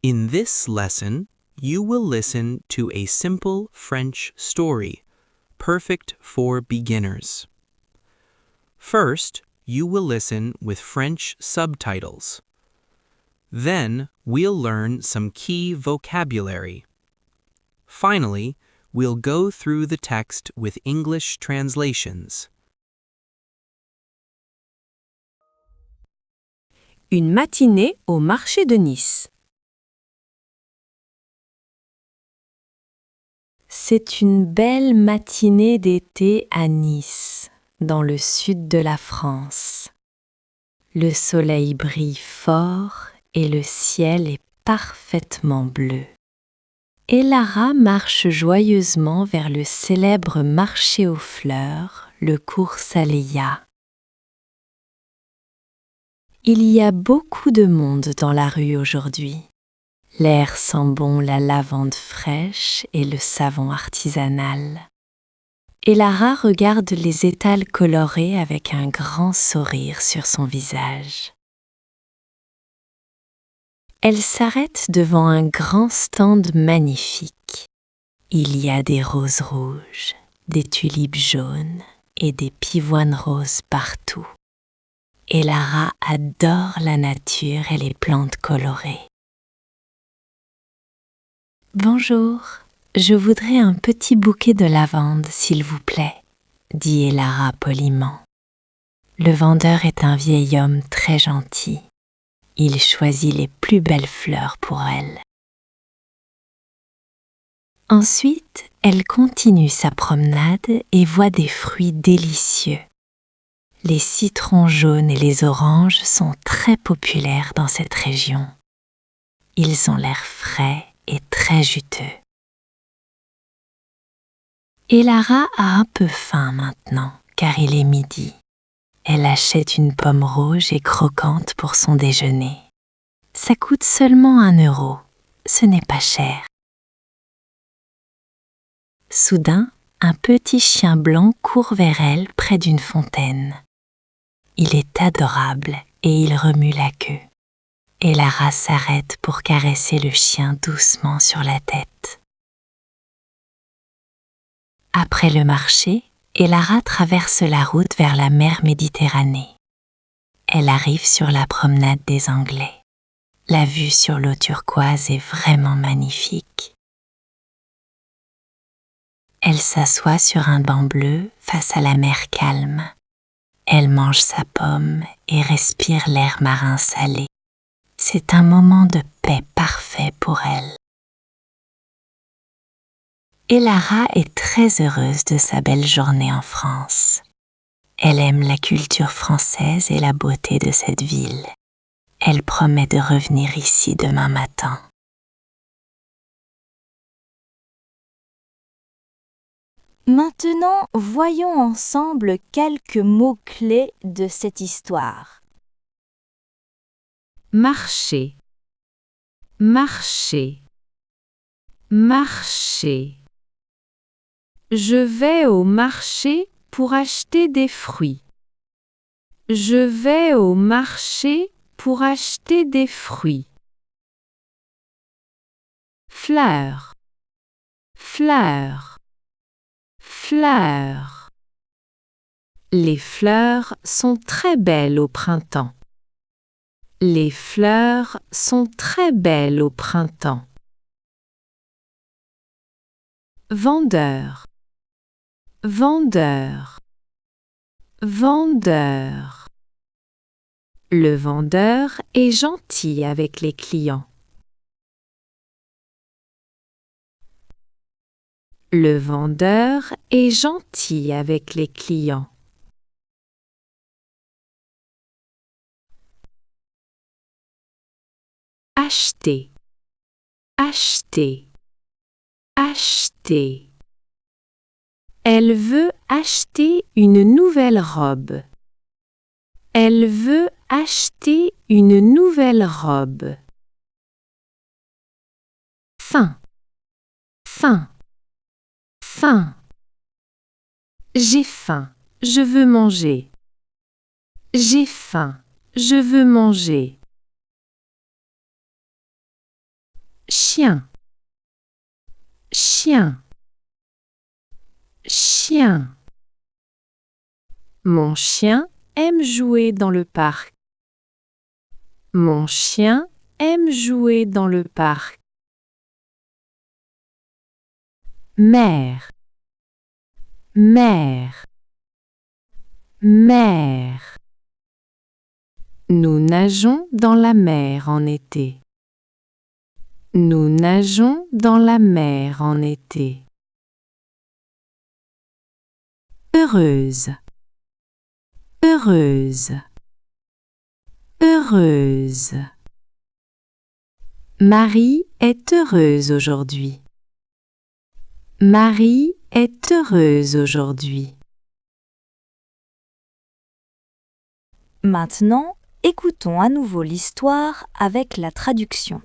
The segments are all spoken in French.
In this lesson, you will listen to a simple French story, perfect for beginners. First, you will listen with French subtitles. Then, we'll learn some key vocabulary. Finally, we'll go through the text with English translations. Une matinée au marché de Nice. C'est une belle matinée d'été à Nice, dans le sud de la France. Le soleil brille fort et le ciel est parfaitement bleu. Et Lara marche joyeusement vers le célèbre marché aux fleurs, le cours Saléya. Il y a beaucoup de monde dans la rue aujourd'hui. L'air sent bon la lavande fraîche et le savon artisanal. Et Lara regarde les étals colorés avec un grand sourire sur son visage. Elle s'arrête devant un grand stand magnifique. Il y a des roses rouges, des tulipes jaunes et des pivoines roses partout. Et Lara adore la nature et les plantes colorées. Bonjour, je voudrais un petit bouquet de lavande, s'il vous plaît, dit Lara poliment. Le vendeur est un vieil homme très gentil. Il choisit les plus belles fleurs pour elle. Ensuite, elle continue sa promenade et voit des fruits délicieux. Les citrons jaunes et les oranges sont très populaires dans cette région. Ils ont l'air frais et très juteux. Et Lara a un peu faim maintenant, car il est midi. Elle achète une pomme rouge et croquante pour son déjeuner. Ça coûte seulement 1 euro. Ce n'est pas cher. Soudain, un petit chien blanc court vers elle près d'une fontaine. Il est adorable et il remue la queue. Et Lara s'arrête pour caresser le chien doucement sur la tête. Après le marché, Lara traverse la route vers la mer Méditerranée. Elle arrive sur la promenade des Anglais. La vue sur l'eau turquoise est vraiment magnifique. Elle s'assoit sur un banc bleu face à la mer calme. Elle mange sa pomme et respire l'air marin salé. C'est un moment de paix parfait pour elle. Et Lara est très heureuse de sa belle journée en France. Elle aime la culture française et la beauté de cette ville. Elle promet de revenir ici demain matin. Maintenant, voyons ensemble quelques mots-clés de cette histoire. Marché, marché, marché. Je vais au marché pour acheter des fruits. Je vais au marché pour acheter des fruits. Fleurs, fleurs, fleurs. Les fleurs sont très belles au printemps. Les fleurs sont très belles au printemps. Vendeur, vendeur, vendeur. Le vendeur est gentil avec les clients. Le vendeur est gentil avec les clients. Acheter, acheter, acheter. Elle veut acheter une nouvelle robe. Elle veut acheter une nouvelle robe. Faim, faim, faim. J'ai faim, je veux manger. J'ai faim, je veux manger. chien, chien, chien. Mon chien aime jouer dans le parc. Mon chien aime jouer dans le parc. Mer, mer, mer. Nous nageons dans la mer en été. Nous nageons dans la mer en été. Heureuse, heureuse, heureuse. Marie est heureuse aujourd'hui. Marie est heureuse aujourd'hui. Maintenant, écoutons à nouveau l'histoire avec la traduction.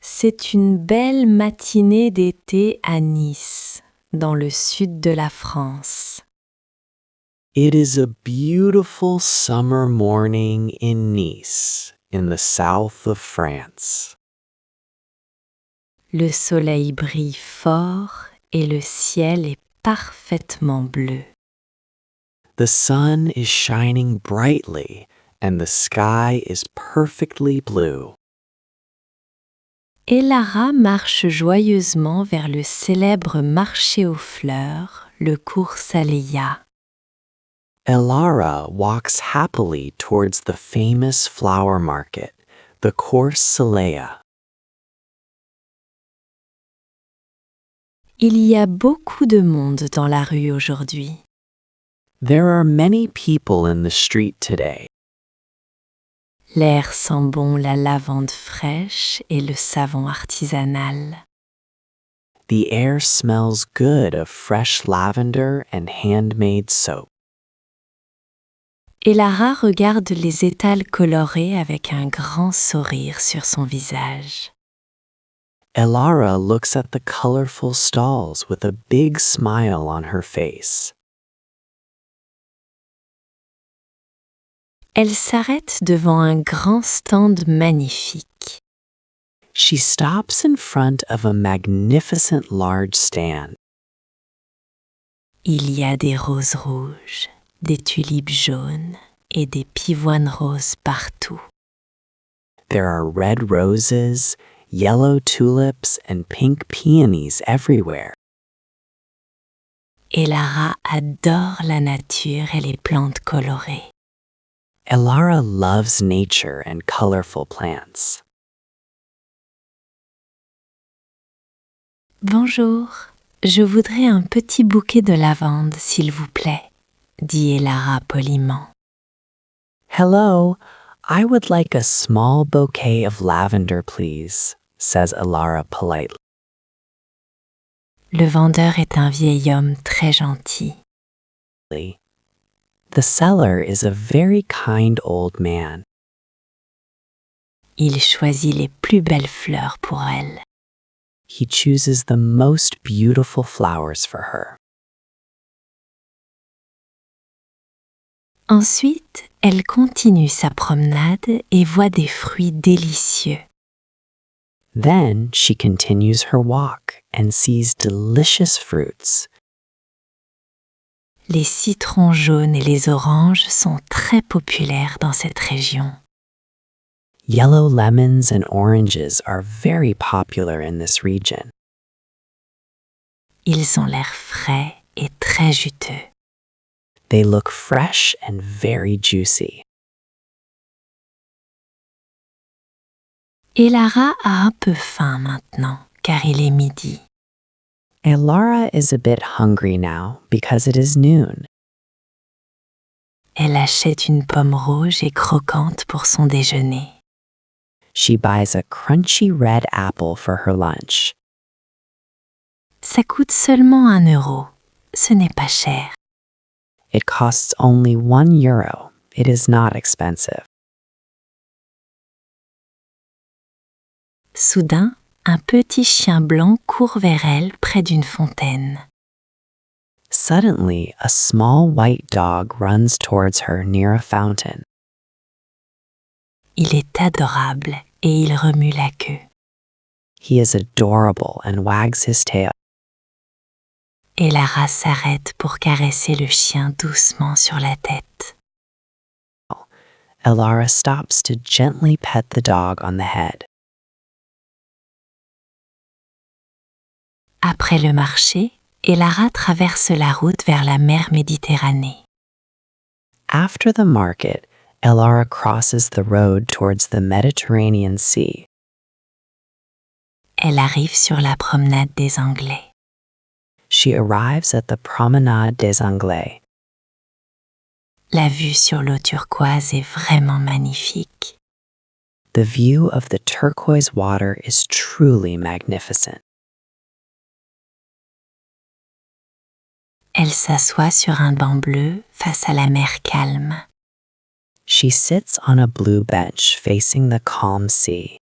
C'est une belle matinée d'été à Nice, dans le sud de la France. It is a beautiful summer morning in Nice, in the south of France. Le soleil brille fort et le ciel est parfaitement bleu. The sun is shining brightly and the sky is perfectly blue. Et Lara marche joyeusement vers le célèbre marché aux fleurs, le cours Saleya. Elara walks happily towards the famous flower market, the Cours Salea. Il y a beaucoup de monde dans la rue aujourd'hui. There are many people in the street today. L'air sent bon la lavande fraîche et le savon artisanal. The air smells good of fresh lavender and handmade soap. Et Lara regarde les étals colorés avec un grand sourire sur son visage. Elara looks at the colorful stalls with a big smile on her face. Elle s'arrête devant un grand stand magnifique. She stops in front of a magnificent large stand. Il y a des roses rouges, des tulipes jaunes et des pivoines roses partout. There are red roses, yellow tulips, and pink peonies everywhere. Et Lara adore la nature et les plantes colorées. Elara loves nature and colorful plants. Bonjour, je voudrais un petit bouquet de lavande, s'il vous plaît, dit Elara poliment. Hello, I would like a small bouquet of lavender, please, says Elara politely. Le vendeur est un vieil homme très gentil. The seller is a very kind old man. Il choisit les plus belles fleurs pour elle. He chooses the most beautiful flowers for her. Ensuite, elle continue sa promenade et voit des fruits délicieux. Then she continues her walk and sees delicious fruits. Les citrons jaunes et les oranges sont très populaires dans cette région. Yellow lemons and oranges are very popular in this region. Ils ont l'air frais et très juteux. They look fresh and very juicy. Et Lara a un peu faim maintenant, car il est midi. Elara is a bit hungry now because it is noon. Elle achète une pomme rouge et croquante pour son déjeuner. She buys a crunchy red apple for her lunch. Ça coûte seulement 1 euro. Ce n'est pas cher. It costs only €1. It is not expensive. Soudain, un petit chien blanc court vers elle près d'une fontaine. Suddenly, a small white dog runs towards her near a fountain. Il est adorable et il remue la queue. He is adorable and wags his tail. Et Lara s'arrête pour caresser le chien doucement sur la tête. Elara stops to gently pet the dog on the head. Après le marché, Elara traverse la route vers la mer Méditerranée. After the market, Elara crosses the road towards the Mediterranean Sea. Elle arrive sur la promenade des Anglais. She arrives at the Promenade des Anglais. La vue sur l'eau turquoise est vraiment magnifique. The view of the turquoise water is truly magnificent. Elle s'assoit sur un banc bleu face à la mer calme. She sits on a blue bench facing the calm sea.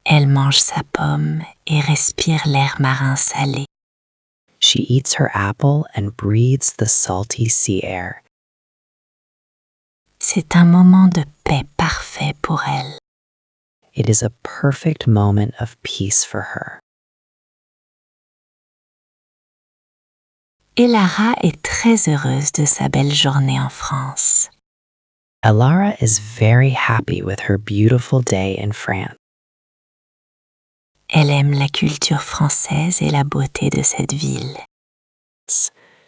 Elle mange sa pomme et respire l'air marin salé. She eats her apple and breathes the salty sea air. C'est un moment de paix parfait pour elle. It is a perfect moment of peace for her. Elara est très heureuse de sa belle journée en France. Elara is very happy with her beautiful day in France. Elle aime la culture française et la beauté de cette ville.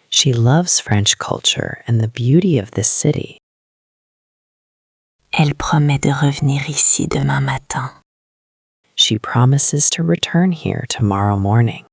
She loves French culture and the beauty of this city. Elle promet de revenir ici demain matin. She promises to return here tomorrow morning.